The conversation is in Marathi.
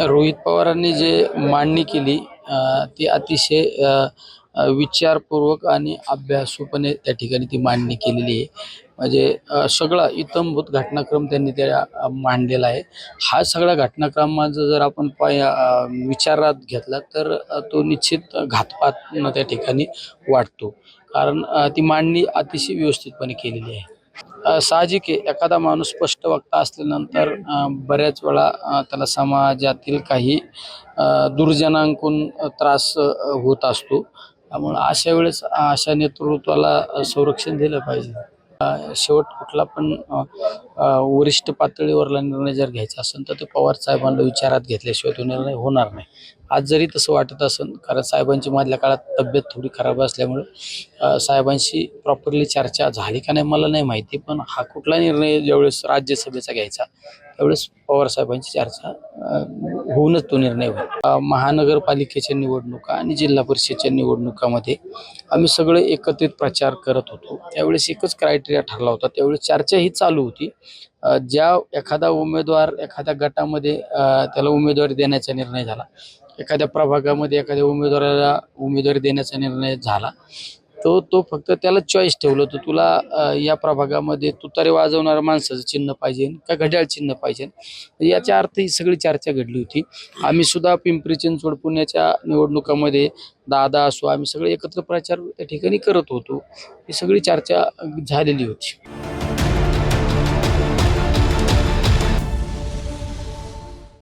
रोहित पवारांनी जे मांडणी केली ती अतिशय विचारपूर्वक आणि अभ्यासूपणे त्या ठिकाणी ती मांडणी केलेली आहे. म्हणजे सगळा इत्थंभूत घटनाक्रम त्यांनी त्या मांडलेला आहे. हा सगळा घटनाक्रमाचा जर आपण विचारात घेतला तर तो निश्चित घातपात त्या ठिकाणी वाटतो. कारण ती मांडणी अतिशय व्यवस्थितपणे केलेली आहे. साहजिक आहे, एखादा माणूस स्पष्ट वक्ता असल्यानंतर बऱ्याच वेळा त्याला समाजातील काही दुर्जनांकडून त्रास होत असतो. त्यामुळं अशा वेळेस अशा नेतृत्वाला संरक्षण दिलं पाहिजे. शेवट कुठला पण वरिष्ठ पातळीवरला निर्णय जर घ्यायचा असेल तर ते पवार साहेबांना विचारात घेतल्याशिवाय तो निर्णय होणार नाही. आज जरी तसं वाटत असेल, कारण साहेबांची मधल्या काळात तब्येत थोडी खराब असल्यामुळे साहेबांशी प्रॉपरली चर्चा झाली का नाही मला नाही माहिती, पण हा कुठला निर्णय ज्यावेळेस राज्यसभेचा घ्यायचा त्यावेळेस पवार साहेबांची चर्चा होऊनच तो निर्णय होईल. महानगरपालिकेच्या निवडणुका आणि जिल्हा परिषदेच्या निवडणुकामध्ये आम्ही सगळे एकत्रित प्रचार करत होतो. त्यावेळेस एकच क्रायटेरिया ठरला होता. त्यावेळेस चर्चा ही चालू होती. ज्या एखादा उमेदवार एखाद्या गटामध्ये त्याला उमेदवारी देण्याचा निर्णय झाला, एखाद्या प्रभागामध्ये एखाद्या उमेदवाराला उमेदवारी देण्याचा निर्णय झाला, तो फक्त त्याला चॉईस ठेवलं होतं, तुला या प्रभागामध्ये तुतारी वाजवणाऱ्या माणसाचं चिन्ह पाहिजे का घड्याळ चिन्ह पाहिजे. याच्या अर्थ ही सगळी चर्चा घडली होती. आम्ही सुद्धा पिंपरी चिंचवड पुण्याच्या निवडणुकामध्ये दादा असो आम्ही सगळे एकत्र प्रचार त्या ठिकाणी करत होतो. ही सगळी चर्चा झालेली होती.